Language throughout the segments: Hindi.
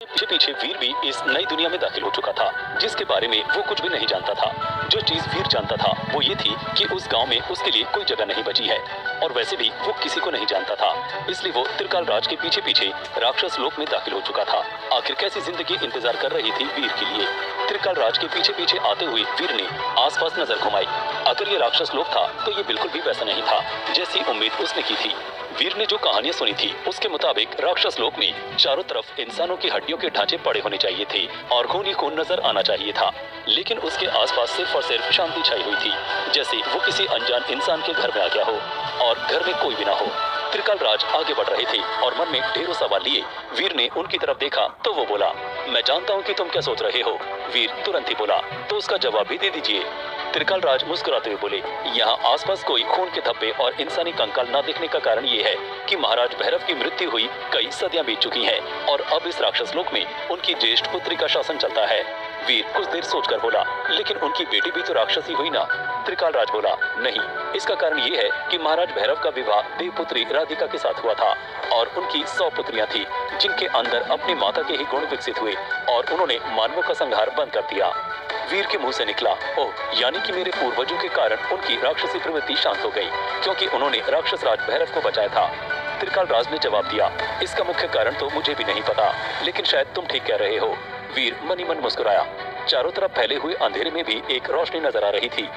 पीछे पीछे वीर भी इस नई दुनिया में दाखिल हो चुका था, जिसके बारे में वो कुछ भी नहीं जानता था। जो चीज वीर जानता था वो ये थी कि उस गांव में उसके लिए कोई जगह नहीं बची है, और वैसे भी वो किसी को नहीं जानता था। इसलिए वो त्रिकाल राज के पीछे पीछे राक्षस लोक में दाखिल हो चुका था। आखिर कैसी जिंदगी इंतजार कर रही थी वीर के लिए। त्रिकाल राज के पीछे पीछे आते हुए वीर ने आसपास नजर घुमाई। अगर ये राक्षस लोक था तो ये बिल्कुल भी वैसा नहीं था जैसी उम्मीद उसने की थी। वीर ने जो कहानियां सुनी थी उसके मुताबिक राक्षस लोक में चारों तरफ इंसानों की हड्डियों के ढांचे पड़े होने चाहिए थे और खून ही खून नजर आना चाहिए था, लेकिन उसके आसपास सिर्फ और सिर्फ शांति छाई हुई थी, जैसे वो किसी अनजान इंसान के घर में आ गया हो और घर में कोई भी ना हो। त्रिकाल राज आगे बढ़ रहे थे और मन में ढेरों सवाल लिए। वीर ने उनकी तरफ देखा तो वो बोला, मैं जानता हूँ कि तुम क्या सोच रहे हो। वीर तुरंत ही बोला, तो उसका जवाब भी दे दीजिए। त्रिकाल राज मुस्कुराते हुए बोले, यहाँ आसपास कोई खून के धब्बे और इंसानी कंकाल न दिखने का कारण ये है कि महाराज भैरव की मृत्यु हुई कई सदियां बीत चुकी हैं और अब इस राक्षस लोक में उनकी ज्येष्ठ पुत्री का शासन चलता है। वीर कुछ देर सोचकर बोला, लेकिन उनकी बेटी भी तो राक्षसी हुई ना। त्रिकाल राज बोला, नहीं, इसका कारण ये है कि महाराज भैरव का विवाह देवपुत्री राधिका के साथ हुआ था और उनकी 100 पुत्रियां थी, जिनके अंदर अपनी माता के ही गुण विकसित हुए और उन्होंने मानवों का संहार बंद कर दिया। वीर के मुंह से निकला, ओह, यानी कि मेरे पूर्वजों के कारण उनकी राक्षसी प्रवृत्ति शांत हो गई क्योंकि उन्होंने राक्षस राज भैरव को बचाया था। त्रिकाल राज ने जवाब दिया, इसका मुख्य कारण तो मुझे भी नहीं पता, लेकिन शायद तुम ठीक कह रहे हो। वीर मन ही मन मुस्कुराया। चारों तरफ फैले हुए अंधेरे में भी एक रोशनी नजर आ रही थी।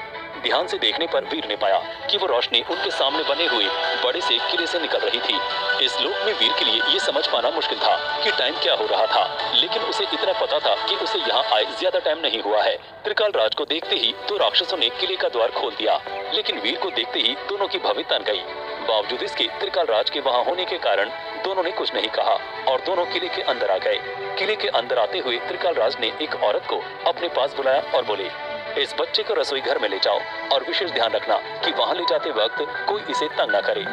ध्यान से देखने पर वीर ने पाया कि वो रोशनी उनके सामने बने हुए बड़े से किले से निकल रही थी। इस लोक में वीर के लिए ये समझ पाना मुश्किल था कि टाइम क्या हो रहा था, लेकिन उसे इतना पता था कि उसे यहाँ आए ज्यादा टाइम नहीं हुआ है। त्रिकाल राज को देखते ही दो राक्षसों ने किले का द्वार खोल दिया, लेकिन वीर को देखते ही दोनों की भवें तन गई। बावजूद इसके त्रिकाल राज के वहाँ होने के कारण दोनों ने कुछ नहीं कहा और दोनों किले के अंदर आ गए। किले के अंदर आते हुए त्रिकाल राज ने एक औरत को अपने पास बुलाया और बोले, इस बच्चे को रसोई घर में ले जाओ और विशेष ध्यान रखना कि वहाँ ले जाते वक्त कोई इसे तंग न करे।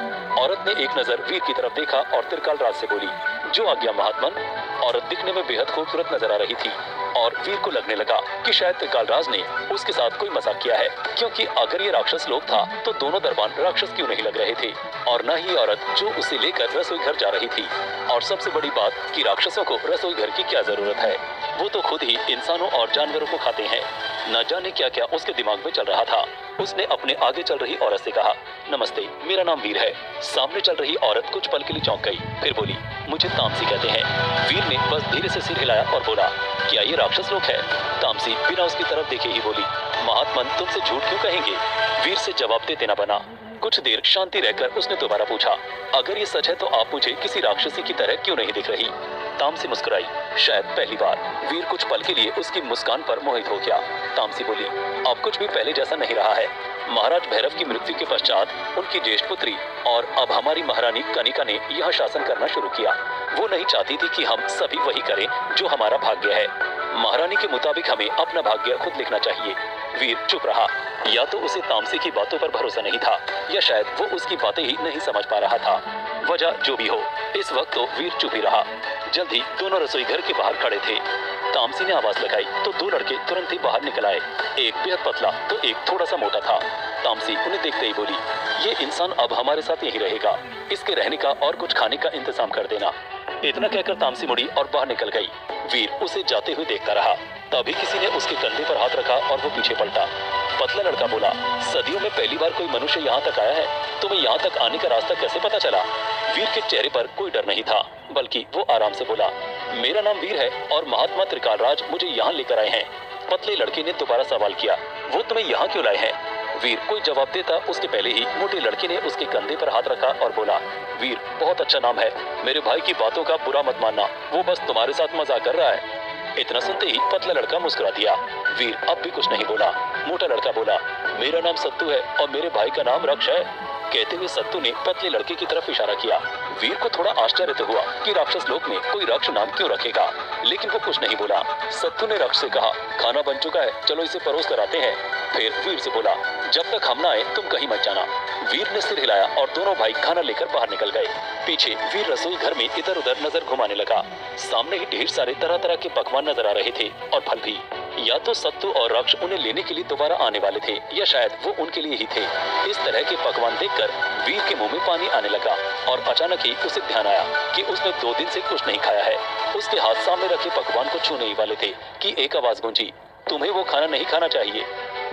औरत ने एक नजर वीर की तरफ देखा और त्रिकाल राज से बोली, जो आज्ञा महात्मन। औरत दिखने में बेहद खूबसूरत नजर आ रही थी और वीर को लगने लगा कि शायद त्रिकाल राज ने उसके साथ कोई मजाक किया है, क्योंकि अगर ये राक्षस लोग था तो दोनों दरबान राक्षस क्यों नहीं लग रहे थे, और न ही औरत जो उसे लेकर रसोई घर जा रही थी। और सबसे बड़ी बात कि राक्षसों को रसोई घर की क्या जरूरत है, वो तो खुद ही इंसानों और जानवरों को खाते हैं। न जाने क्या क्या उसके दिमाग में चल रहा था। उसने अपने आगे चल रही औरत से कहा, नमस्ते, मेरा नाम वीर है। सामने चल रही औरत कुछ पल के लिए चौंक गई, फिर बोली, मुझे तामसी कहते हैं। वीर ने बस धीरे से सिर हिलाया और बोला, क्या ये राक्षस लोग है? तामसी बिना उसकी तरफ देखे ही बोली, महात्मन तुमसे झूठ क्यों कहेंगे? वीर से जवाब देते न बना। कुछ देर शांति रहकर उसने दोबारा पूछा, अगर ये सच है तो आप मुझे किसी राक्षसी की तरह क्यों नहीं दिख रही? तामसी मुस्कुराई, शायद पहली बार। वीर कुछ पल के लिए उसकी मुस्कान पर मोहित हो गया। तामसी बोली, अब कुछ भी पहले जैसा नहीं रहा है। महाराज भैरव की मृत्यु के पश्चात उनकी ज्येष्ठ पुत्री और अब हमारी महारानी कनिका ने यह शासन करना शुरू किया। वो नहीं चाहती थी कि हम सभी वही करें जो हमारा भाग्य है। महारानी के मुताबिक हमें अपना भाग्य खुद लिखना चाहिए। वीर चुप रहा। या तो उसे तामसी की बातों पर भरोसा नहीं था, या शायद वो उसकी बातें ही नहीं समझ पा रहा था। वजह जो भी हो, इस वक्त तो वीर चुप ही रहा। जल्दी दोनों रसोई घर के बाहर खड़े थे। तामसी ने आवाज लगाई तो दो लड़के तुरंत ही बाहर निकल आए। एक बेहद पतला तो एक थोड़ा सा मोटा था। तामसी उन्हें देखते ही बोली, ये इंसान अब हमारे साथ यहीं रहेगा, इसके रहने का और कुछ खाने का इंतजाम कर देना। इतना कहकर तामसी मुड़ी और बाहर निकल गई। वीर उसे जाते हुए देखता रहा। तभी किसी ने उसके कंधे पर हाथ रखा और वो पीछे पलटा। पतला लड़का बोला, सदियों में पहली बार कोई मनुष्य यहाँ तक आया है, तुम्हें यहाँ तक आने का रास्ता कैसे पता चला? वीर के चेहरे पर कोई डर नहीं था, बल्कि वो आराम से बोला, मेरा नाम वीर है और महात्मा त्रिकाल राज मुझे यहाँ लेकर आए हैं। पतले लड़के ने दोबारा सवाल किया, वो तुम्हें यहाँ क्यों लाए हैं? वीर कोई जवाब देता उसके पहले ही मोटे लड़के ने उसके कंधे पर हाथ रखा और बोला, वीर बहुत अच्छा नाम है, मेरे भाई की बातों का बुरा मत मानना, वो बस तुम्हारे साथ मजाक कर रहा है। इतना सुनते ही पतला लड़का मुस्कुरा दिया। वीर अब भी कुछ नहीं बोला। मोटा लड़का बोला, मेरा नाम सत्तू है और मेरे भाई का नाम रक्ष है। कहते हुए सत्तू ने पतले लड़के की तरफ इशारा किया। वीर को थोड़ा आश्चर्य तो हुआ कि राक्षस लोक में कोई रक्ष नाम क्यों रखेगा, लेकिन वो कुछ नहीं बोला। सत्तू ने रक्ष से कहा, खाना बन चुका है, चलो इसे परोस कर आते हैं। फिर वीर से बोला, जब तक हम ना आए तुम कहीं मत जाना। वीर ने सिर हिलाया और दोनों भाई खाना लेकर बाहर निकल गए। पीछे वीर रसोई घर में इधर उधर नजर घुमाने लगा। सामने ही ढेर सारे तरह तरह के पकवान नजर आ रहे थे और फल भी। या तो सत्तू और रक्ष उन्हें लेने के लिए दोबारा आने वाले थे, या शायद वो उनके लिए ही थे। इस तरह के पकवान देखकर वीर के मुंह में पानी आने लगा और अचानक ही उसे ध्यान आया कि उसने 2 दिन से कुछ नहीं खाया है। उसके हाथ सामने रखे पकवान को छूने ही वाले थे कि एक आवाज गूंजी, तुम्हें वो खाना नहीं खाना चाहिए।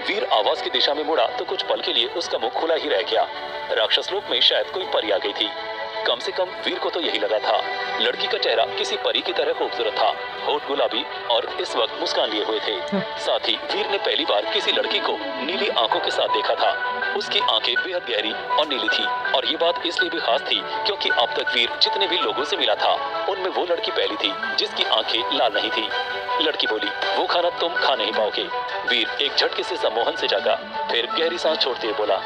वीर आवाज की दिशा में मुड़ा तो कुछ पल के लिए उसका मुंह खुला ही रह गया। राक्षस लोक में शायद कोई परी आ गई थी। कम से कम वीर को तो यही लगा था। लड़की का चेहरा किसी परी की तरह खूबसूरत था, होठ गुलाबी और इस वक्त मुस्कान लिए हुए थे। साथ ही वीर ने पहली बार किसी लड़की को नीली आंखों के साथ देखा था। उसकी आंखें बेहद गहरी और नीली थी और ये बात इसलिए भी खास थी क्योंकि अब तक वीर जितने भी लोगों से मिला था उनमें वो लड़की पहली थी जिसकी आंखें लाल नहीं थी। लड़की बोली, वो खाना तुम खा नहीं पाओगे। वीर एक झटके से सम्मोहन से जागा, फिर गहरी सांस छोड़ते हुए बोला,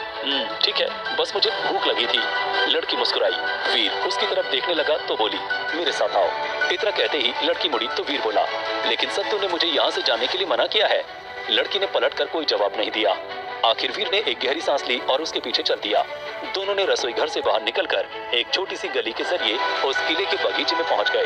ठीक है, बस मुझे भूख लगी थी। लड़की मुस्कुराई। वीर उसकी तरफ देखने लगा तो बोली, मेरे साथ आओ। इतना कहते ही लड़की मुड़ी तो वीर बोला, लेकिन सत्तू ने मुझे यहाँ से जाने के लिए मना किया है। लड़की ने पलटकर कोई जवाब नहीं दिया। आखिर वीर ने एक गहरी सांस ली और उसके पीछे चल दिया। दोनों ने रसोई घर से बाहर निकलकर एक छोटी सी गली के जरिए उस किले के बगीचे में पहुंच गए।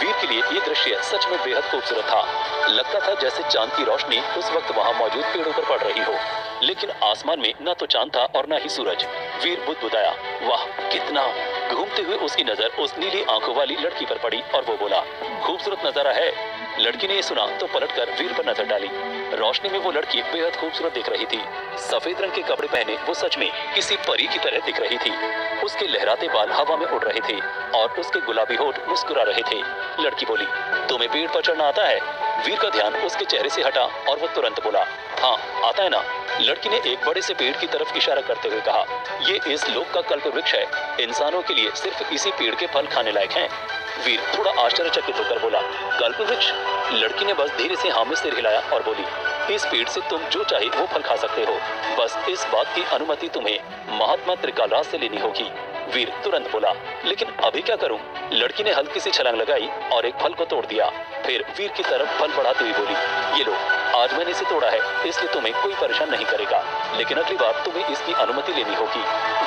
वीर के लिए ये दृश्य सच में बेहद खूबसूरत था। लगता था जैसे चांद की रोशनी उस वक्त वहां मौजूद पेड़ों पर पड़ रही हो, लेकिन आसमान में न तो चांद था और न ही सूरज। वीर बुदबुदाया, वाह कितना। घूमते हुए उसकी नजर उस नीली आंखों वाली लड़की पर पड़ी और वो बोला, खूबसूरत नजारा है। लड़की ने ये सुना तो पलटकर वीर पर नजर डाली। रोशनी में वो लड़की बेहद खूबसूरत दिख रही थी। सफेद रंग के कपड़े पहने वो सच में किसी परी की तरह दिख रही थी। उसके लहराते बाल हवा में उड़ रहे थे और उसके गुलाबी होठ मुस्कुरा रहे थे। लड़की बोली, तुम्हें पेड़ पर चढ़ना आता है? वीर का ध्यान उसके चेहरे से हटा और वो तुरंत बोला, हाँ आता है ना। लड़की ने एक बड़े से पेड़ की तरफ इशारा करते हुए कहा, ये इस लोक का कल्प वृक्ष है। इंसानों के लिए सिर्फ इसी पेड़ के फल खाने लायक हैं। वीर थोड़ा आश्चर्यचकित होकर बोला, कल्प वृक्ष? लड़की ने बस धीरे से हाँ में सिर हिलाया और बोली, इस पेड़ से तुम जो चाहे वो फल खा सकते हो, बस इस बात की अनुमति तुम्हें महात्मा त्रिकालराज से लेनी होगी। वीर तुरंत बोला, लेकिन अभी क्या करूं? लड़की ने हल्की सी छलांग लगाई और एक फल को तोड़ दिया। फिर वीर की तरफ फल बढ़ाते हुए बोली, ये लो, आज मैंने इसे तोड़ा है इसलिए तुम्हें कोई परेशान नहीं करेगा, लेकिन अगली बार तुम्हें इसकी अनुमति लेनी होगी।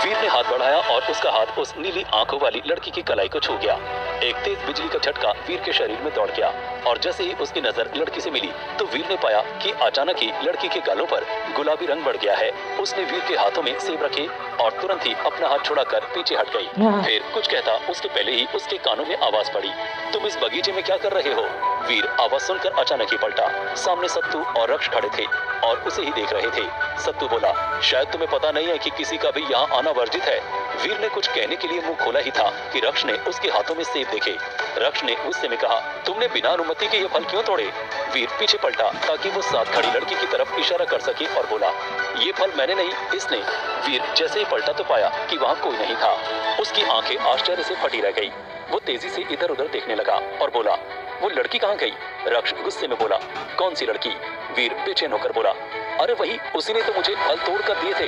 वीर ने हाथ बढ़ाया और उसका हाथ उस नीली आंखों वाली लड़की की कलाई को छू गया। एक तेज बिजली का झटका वीर के शरीर में दौड़ गया और जैसे ही उसकी नजर लड़की से मिली तो वीर ने पाया कि अचानक ही लड़की के गालों पर गुलाबी रंग बढ़ गया है। उसने वीर के हाथों में सेब रखे और तुरंत ही अपना हाथ छुड़ाकर पीछे हट गई। फिर कुछ कहता उसके पहले ही उसके कानों में आवाज पड़ी, तुम इस बगीचे में क्या कर रहे हो? वीर आवाज सुनकर अचानक ही पलटा। सामने सत्तू और रक्ष खड़े थे और उसे ही देख रहे थे। सत्तू बोला, शायद तुम्हें पता नहीं है कि किसी का भी यहाँ आना वर्जित है। वीर ने कुछ कहने के लिए मुंह खोला ही था कि रक्ष ने उसके हाथों में सेब देखे। रक्ष ने गुस्से में कहा, तुमने बिना अनुमति के ये फल क्यों तोड़े? वीर पीछे पलटा ताकि वो साथ खड़ी लड़की की तरफ इशारा कर सके और बोला, ये फल मैंने नहीं, इसने। वीर जैसे ही पलटा तो पाया कि वहाँ कोई नहीं था। उसकी आंखें आश्चर्य से फटी रह गई। वो तेजी से इधर उधर देखने लगा और बोला, वो लड़की कहाँ गई? रक्ष गुस्से में बोला, कौन सी लड़की? वीर बेचैन होकर बोला, अरे वही, उसी ने तो मुझे फल तोड़ कर दिए थे।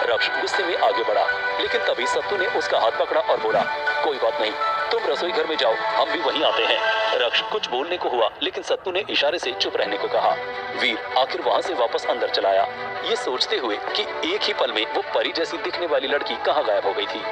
रक्ष गुस्से में आगे बढ़ा, लेकिन तभी सत्तू ने उसका हाथ पकड़ा और बोला, कोई बात नहीं, तुम रसोई घर में जाओ, हम भी वहीं आते हैं। रक्ष कुछ बोलने को हुआ लेकिन सत्तू ने इशारे से चुप रहने को कहा। वीर आखिर वहां से वापस अंदर चला आया, ये सोचते हुए कि एक ही पल में वो परी जैसी दिखने वाली लड़की कहाँ गायब हो गई थी।